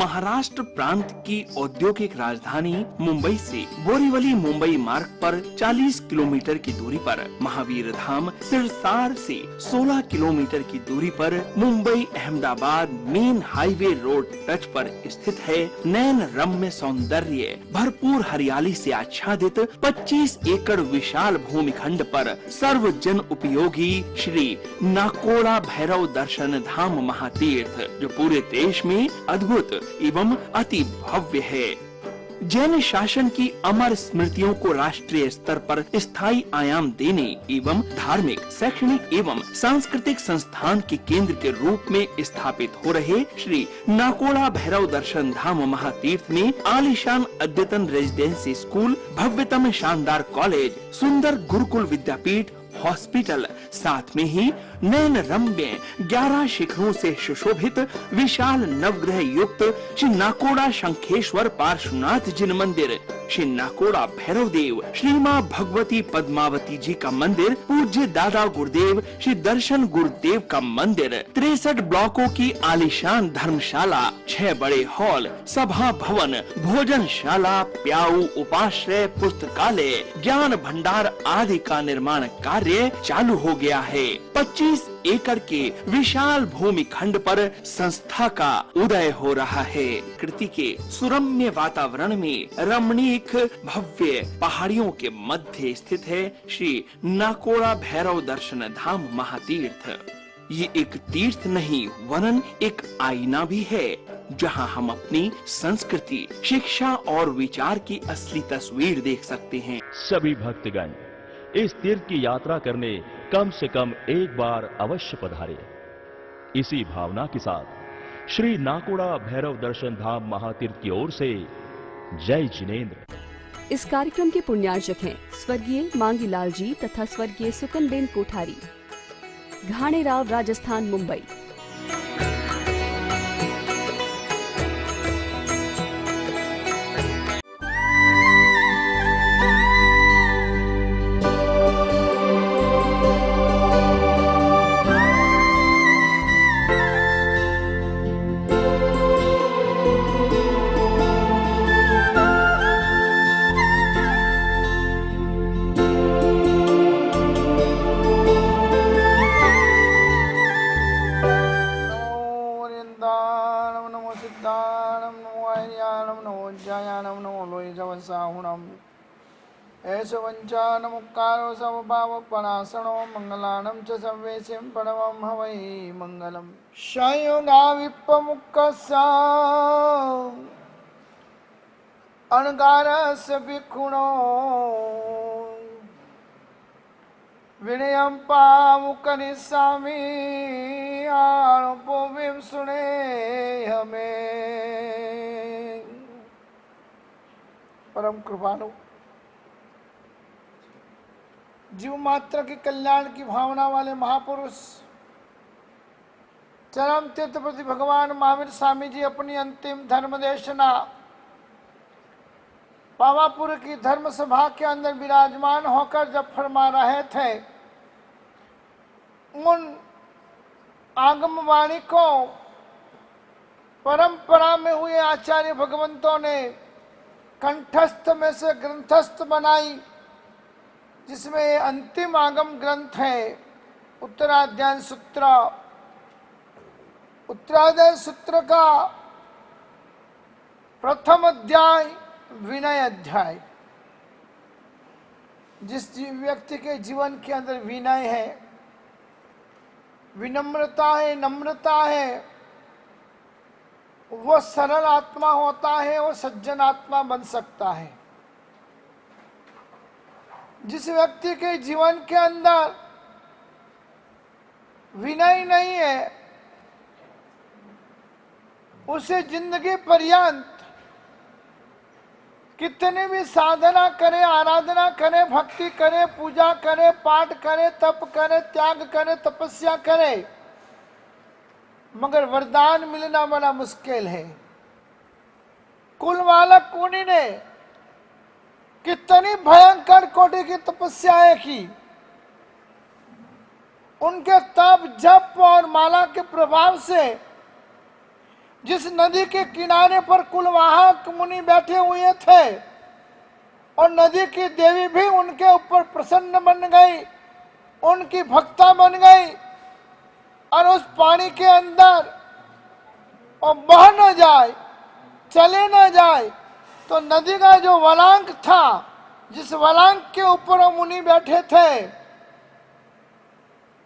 महाराष्ट्र प्रांत की औद्योगिक राजधानी मुंबई से बोरीवली मुंबई मार्ग पर 40 किलोमीटर की दूरी पर, महावीर धाम सिरसार से 16 किलोमीटर की दूरी पर, Mumbai Ahmedabad main highway road touch पर स्थित है नयन रम्य सौंदर्य भरपूर हरियाली से आच्छादित 25 एकड़ विशाल भूमिखंड पर सर्व जन उपयोगी श्री नाकोड़ा भैरव दर्शन धाम महातीर्थ, जो पूरे देश में अद्भुत एवं अति भव्य है। जैन शासन की अमर स्मृतियों को राष्ट्रीय स्तर पर स्थायी आयाम देने एवं धार्मिक, शैक्षणिक एवं सांस्कृतिक संस्थान के केंद्र के रूप में स्थापित हो रहे श्री नाकोड़ा भैरव दर्शन धाम महातीर्थ में आलीशान अद्यतन रेजिडेंसी स्कूल, भव्यतम शानदार कॉलेज, सुंदर गुरुकुल विद्यापीठ, हॉस्पिटल, साथ में ही नयन रम्य 11 शिखरों से सुशोभित विशाल नवग्रह युक्त श्री नाकोड़ा शंखेश्वर पार्श्वनाथ जिन मंदिर, श्री नाकोड़ा भैरव देव, श्री माँ भगवती पद्मावती जी का मंदिर, पूज्य दादा गुरुदेव श्री दर्शन गुरुदेव का मंदिर, 63 ब्लॉकों की आलीशान धर्मशाला, 6 बड़े हॉल, सभा भवन, भोजनशाला, प्याऊ, उपाश्रय, पुस्तकालय, ज्ञान भंडार आदि का निर्माण कार्य चालू हो गया है। 25 एकड़ के विशाल भूमि खंड पर संस्था का उदय हो रहा है। कृति के सुरम्य वातावरण में रमणीक भव्य पहाड़ियों के मध्य स्थित है श्री नाकोड़ा भैरव दर्शन धाम महातीर्थ। ये एक तीर्थ नहीं वरन एक आईना भी है, जहां हम अपनी संस्कृति, शिक्षा और विचार की असली तस्वीर देख सकते हैं। सभी भक्तगण इस तीर्थ की यात्रा करने कम से कम एक बार अवश्य पधारे। इसी भावना के साथ श्री नाकोड़ा भैरव दर्शन धाम महातीर्थ की ओर से जय जिनेंद्र। इस कार्यक्रम के पुण्यार्चक हैं स्वर्गीय मांगीलाल जी तथा स्वर्गीय सुकनबेन कोठारी, घाणेराव, राजस्थान, मुंबई। ऐसवंचानमुक्कारो समभावपणासनो मंगलानं च सर्वेशं परमं हवै मंगलम्। संयोगाविप्पमुक्कस्य अणगारस्य भिक्षुणो विनयं पामुकनिस्सामि आणपोविं सुने हमें। परम कृपालु जीव मात्र के कल्याण की भावना वाले महापुरुष चरम तीर्थपति भगवान महावीर स्वामी जी अपनी अंतिम धर्म देशना पावापुर की धर्म सभा के अंदर विराजमान होकर जब फरमा रहे थे, उन आगम वाणी को परंपरा में हुए आचार्य भगवंतों ने कंठस्थ में से ग्रंथस्थ बनाई, जिसमें अंतिम आगम ग्रंथ है उत्तराध्याय सूत्र। उत्तराध्याय सूत्र का प्रथम अध्याय विनय अध्याय। जिस व्यक्ति के जीवन के अंदर विनय है, विनम्रता है, नम्रता है, वो सरल आत्मा होता है, वो सज्जन आत्मा बन सकता है। जिस व्यक्ति के जीवन के अंदर विनय नहीं है, उसे जिंदगी पर्यंत कितने भी साधना करे, आराधना करे, भक्ति करे, पूजा करे, पाठ करे, तप करे, त्याग करे, तपस्या करे, मगर वरदान मिलना बड़ा मुश्किल है। कुलवालक मुनि ने कितनी भयंकर कोटि की तपस्याएं की, उनके तप, जप और माला के प्रभाव से जिस नदी के किनारे पर कुलवाहक मुनि बैठे हुए थे और नदी की देवी भी उनके ऊपर प्रसन्न बन गई, उनकी भक्ता बन गई और उस पानी के अंदर और बह न जाए, चले न जाए, तो नदी का जो वलांक था, जिस वलांक के ऊपर वो मुनि बैठे थे,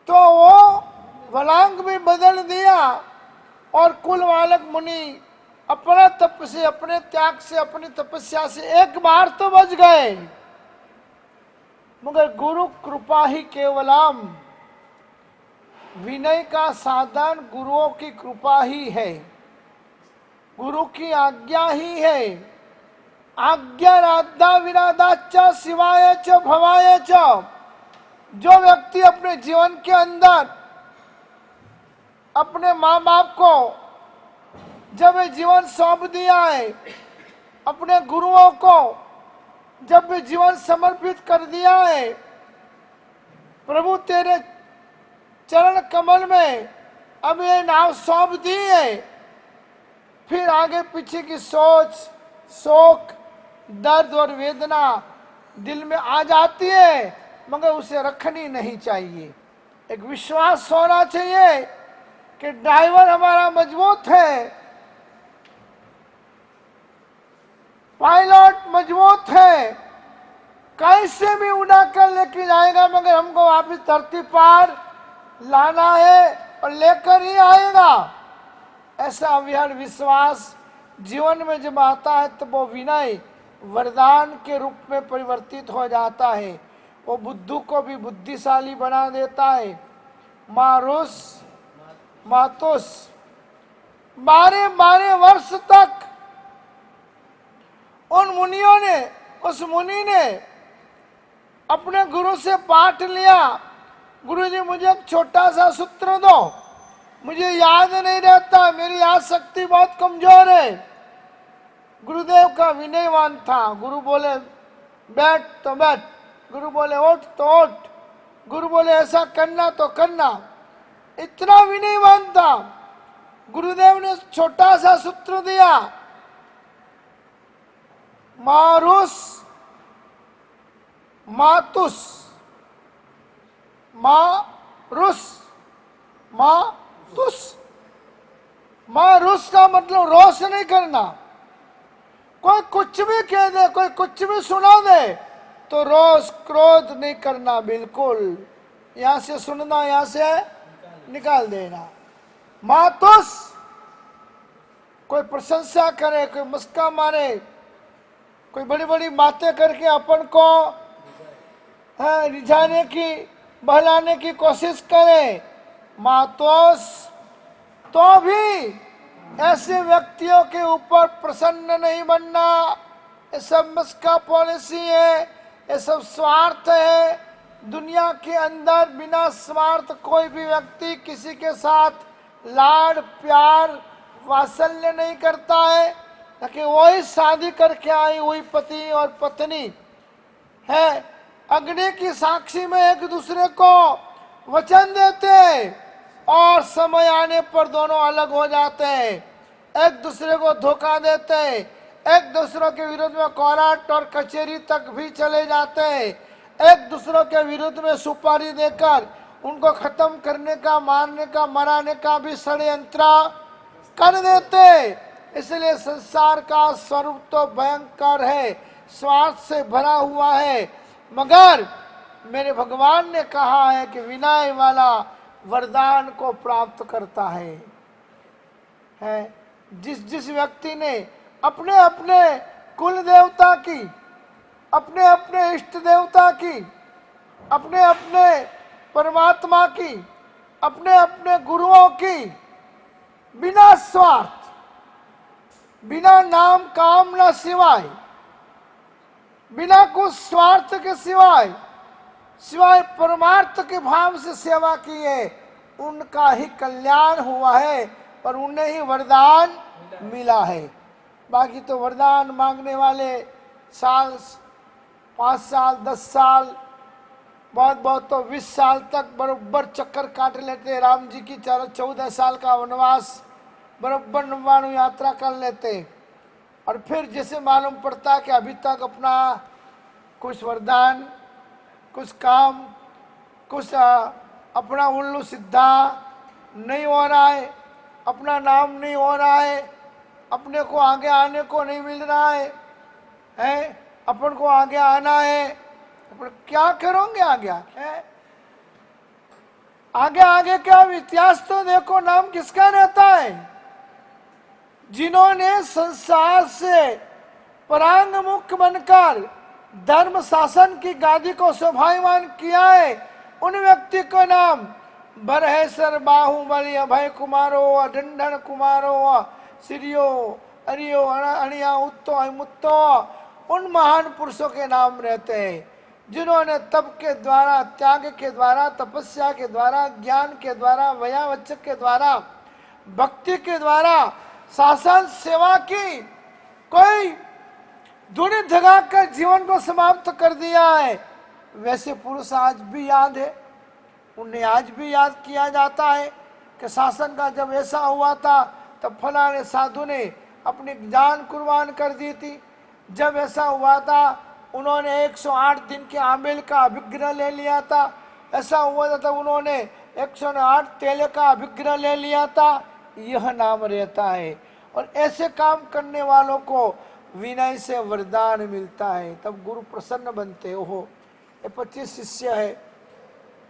तो वो वलांक भी बदल दिया और कुलवालक मुनि अपना तप से, अपने त्याग से, अपनी तपस्या से एक बार तो बच गए, मगर गुरु कृपा ही केवलम, विनय का साधन गुरुओं की कृपा ही है, गुरु की आज्ञा ही है। आज्ञा राधा विराधाच शिवाय च भवाय च। जो व्यक्ति अपने जीवन के अंदर अपने माँ बाप को जब जीवन सौंप दिया है, अपने गुरुओं को जब भी जीवन समर्पित कर दिया है, प्रभु तेरे चरण कमल में अब ये नाव सौंप दी है, फिर आगे पीछे की सोच, शोक, दर्द और वेदना दिल में आ जाती है, मगर उसे रखनी नहीं चाहिए। एक विश्वास होना चाहिए कि ड्राइवर हमारा मजबूत है, पायलट मजबूत है, कैसे भी उड़ा कर लेके जाएगा, मगर हमको वापिस धरती पार लाना है और लेकर ही आएगा। ऐसा अविहर विश्वास जीवन में जब आता है तो वो विनय वरदान के रूप में परिवर्तित हो जाता है। वो बुद्धू को भी बुद्धिशाली बना देता है। मारुस मातुस 12 वर्ष तक उन मुनियों ने, उस मुनि ने अपने गुरु से पाठ लिया, गुरुजी मुझे एक छोटा सा सूत्र दो, मुझे याद नहीं रहता, मेरी याद शक्ति बहुत कमजोर है। गुरुदेव का विनयवान था, गुरु बोले बैठ तो बैठ, गुरु बोले उठ तो उठ, गुरु बोले ऐसा करना तो करना, इतना विनयवान था। गुरुदेव ने छोटा सा सूत्र दिया, मारुस मातुस, मारुस मातुस। मारुस का मतलब रोष नहीं करना। कोई कुछ भी कह दे, कोई कुछ भी सुना दे तो रोष क्रोध नहीं करना, बिल्कुल यहां से सुनना, यहां से निकाल देना। मातुस, कोई प्रशंसा करे, कोई मुस्का मारे, कोई बड़ी बड़ी बातें करके अपन को रिझाने की, बहलाने की कोशिश करे, मातुस, तो भी ऐसे व्यक्तियों के ऊपर प्रसन्न नहीं बनना। ये सब मुस्का पॉलिसी है, ये सब स्वार्थ है। दुनिया के अंदर बिना स्वार्थ कोई भी व्यक्ति किसी के साथ लाड प्यार वात्सल्य नहीं करता है, ताकि वही शादी करके आई हुई पति और पत्नी है, अग्नि की साक्षी में एक दूसरे को वचन देते और समय आने पर दोनों अलग हो जाते हैं, एक दूसरे को धोखा देते हैं, एक दूसरे के विरुद्ध में कोर्ट और कचहरी तक भी चले जाते हैं, एक दूसरे के विरुद्ध में सुपारी देकर उनको खत्म करने का, मारने का, मराने का भी षड्यंत्र कर देते। इसलिए संसार का स्वरूप तो भयंकर है, स्वार्थ से भरा हुआ है, मगर मेरे भगवान ने कहा है कि विनय वाला वरदान को प्राप्त करता है। जिस व्यक्ति ने अपने अपने कुल देवता की, अपने अपने इष्ट देवता की, अपने अपने परमात्मा की, अपने अपने गुरुओं की बिना स्वार्थ, बिना नाम कामना सिवाय, बिना कुछ स्वार्थ के सिवाय परमार्थ के भाव से सेवा की है, उनका ही कल्याण हुआ है और उन्हें ही वरदान मिला है। बाकी तो वरदान मांगने वाले साल 5 साल 10 साल, बहुत बहुत तो 20 साल तक बरोबर चक्कर काट लेते। राम जी की 14 साल का वनवास बराबर 99 यात्रा कर लेते। और फिर जैसे मालूम पड़ता कि अभी तक अपना कुछ वरदान, कुछ काम, कुछ अपना उल्लू सीधा नहीं हो रहा है, अपना नाम नहीं हो रहा है, अपने को आगे आने को नहीं मिल रहा है, अपन को आगे आना है, अपन क्या करोगे आगे आगे? आगे आगे क्या इतिहास तो देखो, नाम किसका रहता है? जिन्होंने संसार से परांगमुख बनकर धर्म शासन की गादी को शोभायमान किया है, उन व्यक्ति को नाम बरहेसर बाहुबली अभय कुमारो अडंडन कुमारो सिरियो अरियो अणिया उत्तो अमुत्तो, उन महान पुरुषों के नाम रहते हैं जिन्होंने तप के द्वारा, त्याग के द्वारा, तपस्या के द्वारा, ज्ञान के द्वारा, वयावचक के द्वारा, भक्ति के द्वारा शासन सेवा की कोई धुनी धगाकर जीवन को समाप्त कर दिया है। वैसे पुरुष आज भी याद है, उन्हें आज भी याद किया जाता है कि शासन का जब ऐसा हुआ था तब फलाने साधु ने अपनी जान कुर्बान कर दी थी। जब ऐसा हुआ था उन्होंने 108 दिन के आमिल का अभिग्रह ले लिया था। ऐसा हुआ था तब उन्होंने 108 तेले का अभिग्रह ले लिया था। यह नाम रहता है। और ऐसे काम करने वालों को विनय से वरदान मिलता है, तब गुरु प्रसन्न बनते हो। ये 25 शिष्य है,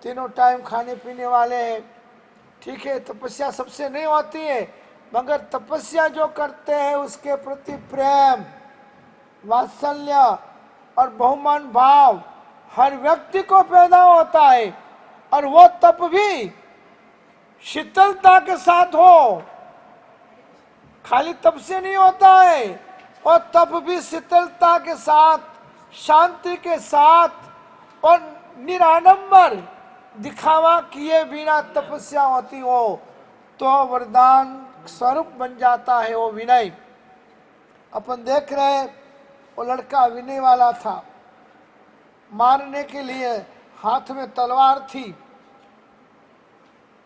तीनों टाइम खाने पीने वाले हैं, ठीक है। तपस्या सबसे नहीं होती है, मगर तपस्या जो करते हैं उसके प्रति प्रेम, वात्सल्य और बहुमान भाव हर व्यक्ति को पैदा होता है। और वो तप भी शीतलता के साथ हो, खाली तप से नहीं होता है, और तप भी शीतलता के साथ, शांति के साथ और निराडंबर दिखावा किए बिना तपस्या होती हो तो वरदान स्वरूप बन जाता है वो विनय। अपन देख रहे हैं वो लड़का विनय वाला था, मारने के लिए हाथ में तलवार थी,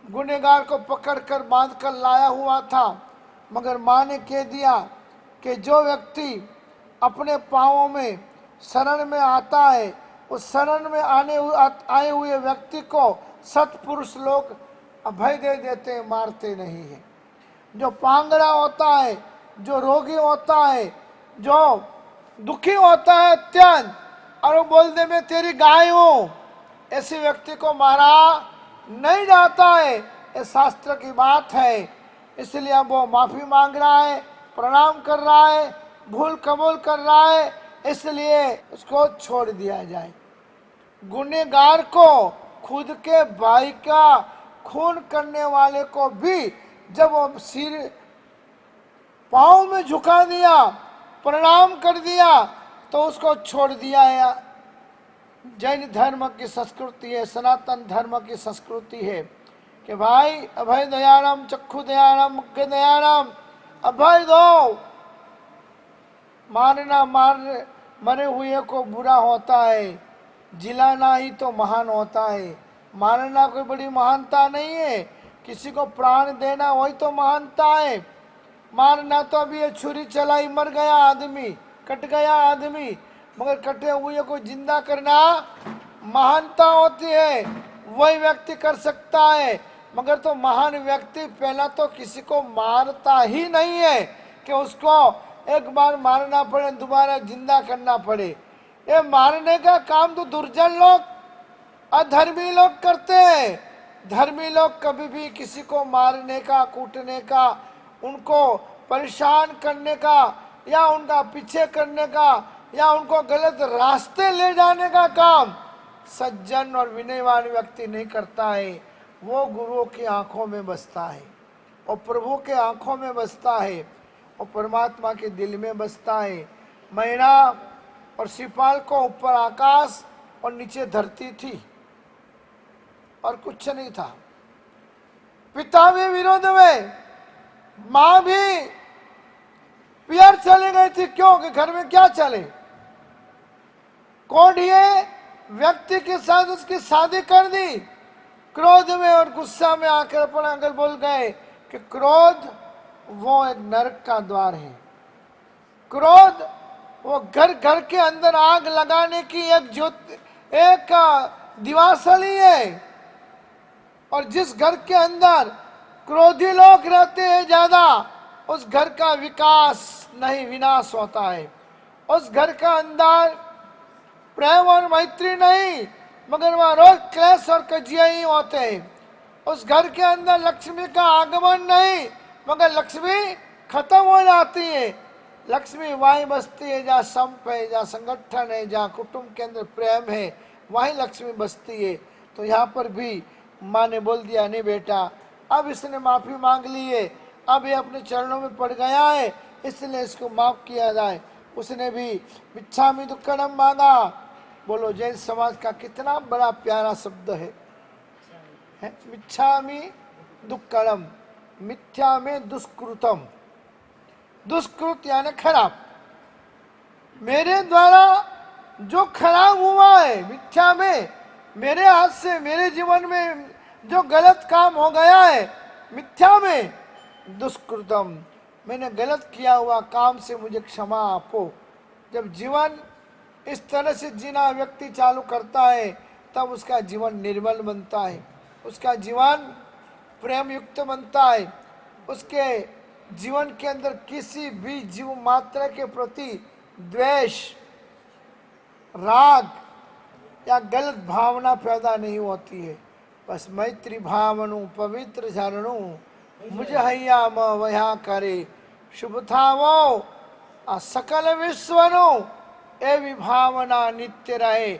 गुनहगार को पकड़कर बांधकर लाया हुआ था। मगर माँ ने कह दिया कि जो व्यक्ति अपने पांवों में शरण में आता है, उस शरण में आए हुए व्यक्ति को सत्पुरुष लोग अभय दे देते हैं, मारते नहीं है। जो पांगड़ा होता है, जो रोगी होता है, जो दुखी होता है अत्यंत, और वो बोल दे मैं तेरी गाय हूं, ऐसे व्यक्ति को मारा नहीं जाता है। ये शास्त्र की बात है। इसलिए अब वो माफी मांग रहा है, प्रणाम कर रहा है, भूल कबूल कर रहा है, इसलिए उसको छोड़ दिया जाए। गुनहगार को, खुद के भाई का खून करने वाले को भी जब वो सिर पांव में झुका दिया, प्रणाम कर दिया, तो उसको छोड़ दिया है। जैन धर्म की संस्कृति है, सनातन धर्म की संस्कृति है कि भाई अभय दयाराम, चक्षु दयाराम, मुख्य दयाराम, अभय दो। मारना मरे हुए को बुरा होता है, जिलाना ही तो महान होता है। मारना कोई बड़ी महानता नहीं है, किसी को प्राण देना वही तो महानता है। मारना तो अभी ये छुरी चलाई, मर गया आदमी, कट गया आदमी, मगर कटे हुए को जिंदा करना महानता होती है, वही व्यक्ति कर सकता है। मगर तो महान व्यक्ति पहला तो किसी को मारता ही नहीं है कि उसको एक बार मारना पड़े, दोबारा जिंदा करना पड़े। ये मारने का काम तो दुर्जन लोग, अधर्मी लोग करते हैं। धर्मी लोग कभी भी किसी को मारने का, कूटने का, उनको परेशान करने का, या उनका पीछे करने का, या उनको गलत रास्ते ले जाने का काम सज्जन और विनयवान व्यक्ति नहीं करता है। वो गुरुओं की आंखों में बसता है, और प्रभु के आंखों में बसता है, और परमात्मा के दिल में बसता है। मैना और शिपाल को ऊपर आकाश और नीचे धरती थी और कुछ नहीं था। पिता भी विरोध में, माँ भी पियर चले गई थी। क्यों? कि घर में क्या चले। कोढ़िए व्यक्ति के साथ उसकी शादी कर दी, क्रोध में और गुस्सा में आकर अपन अगर बोल गए कि क्रोध वो एक नरक का द्वार है। क्रोध वो घर घर के अंदर आग लगाने की एक दिवासली है। और जिस घर के अंदर क्रोधी लोग रहते हैं ज्यादा, उस घर का विकास नहीं विनाश होता है। उस घर का अंदर प्रेम और मैत्री नहीं, मगर वह रोज क्लेश और कजिया ही होते हैं। उस घर के अंदर लक्ष्मी का आगमन नहीं, मगर लक्ष्मी खत्म हो जाती है। लक्ष्मी वहीं बसती है जहाँ संप है, जहाँ संगठन है, जहाँ कुटुंब के अंदर प्रेम है, वहीं लक्ष्मी बसती है। तो यहाँ पर भी माँ ने बोल दिया, नहीं बेटा, अब इसने माफी मांग ली है, अब ये अपने चरणों में पड़ गया है, इसलिए इसको माफ किया जाए। उसने भी मिच्छामि दुक्कड़म मांगा। बोलो, जैन समाज का कितना बड़ा प्यारा शब्द है मिच्छामि दुक्कड़म। मिथ्या में दुष्कृतम, दुष्कृत यानी खराब। मेरे द्वारा जो खराब हुआ है मिथ्या में, मेरे हाथ से मेरे जीवन में जो गलत काम हो गया है मिथ्या में, दुष्कृतम, मैंने गलत किया हुआ काम से मुझे क्षमा आपो। जब जीवन इस तरह से जीना व्यक्ति चालू करता है, तब उसका जीवन निर्मल बनता है, उसका जीवन प्रेम युक्त बनता है। उसके जीवन के अंदर किसी भी जीव मात्र के प्रति द्वेष, राग या गलत भावना पैदा नहीं होती है। बस मैत्री भावनु पवित्र झरणु मुझे हैया म वहा करे शुभ थावो आ सकल विश्वनु एवी भावना नित्य रहे।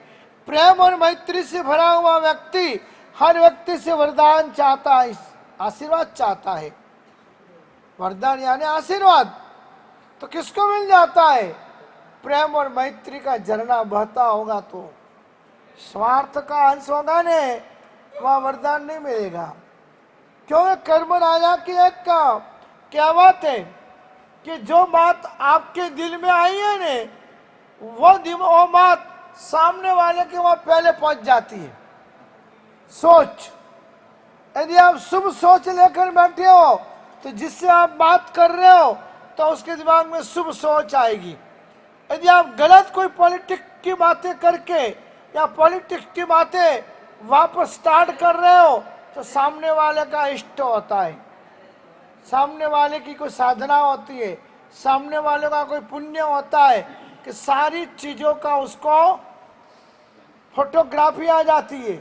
प्रेम और मैत्री से भरा हुआ व्यक्ति हर व्यक्ति से वरदान चाहता है, आशीर्वाद चाहता है। वरदान यानी आशीर्वाद तो किसको मिल जाता है? प्रेम और मैत्री का झरना बहता होगा तो। स्वार्थ का अंश होगा ने, वह वरदान नहीं मिलेगा। क्योंकि कर्म राजा की एक कहावत है कि जो बात आपके दिल में आई है ने, वो बात सामने वाले के वहां पहले पहुंच जाती है। सोच, यदि आप शुभ सोच लेकर बैठे हो तो जिससे आप बात कर रहे हो तो उसके दिमाग में शुभ सोच आएगी। यदि आप गलत कोई पॉलिटिक्स की बातें करके या पॉलिटिक्स की बातें वापस स्टार्ट कर रहे हो तो सामने वाले का इष्ट होता है, सामने वाले की कोई साधना होती है, सामने वाले का कोई पुण्य होता है कि सारी चीजों का उसको फोटोग्राफी आ जाती है।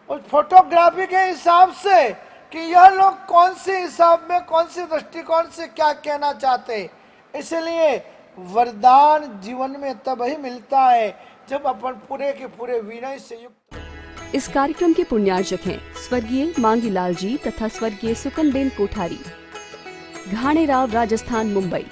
उस फोटोग्राफी के हिसाब से कि यह लोग कौन से हिसाब में, कौन से दृष्टिकोण से क्या कहना चाहते हैं। इसलिए वरदान जीवन में तब ही मिलता है जब अपन पूरे के पूरे विनय से युक्त। इस कार्यक्रम के पुण्यार्जक हैं स्वर्गीय मांगीलाल जी तथा स्वर्गीय सुकनबेन कोठारी, घाणेराव, राजस्थान, मुंबई।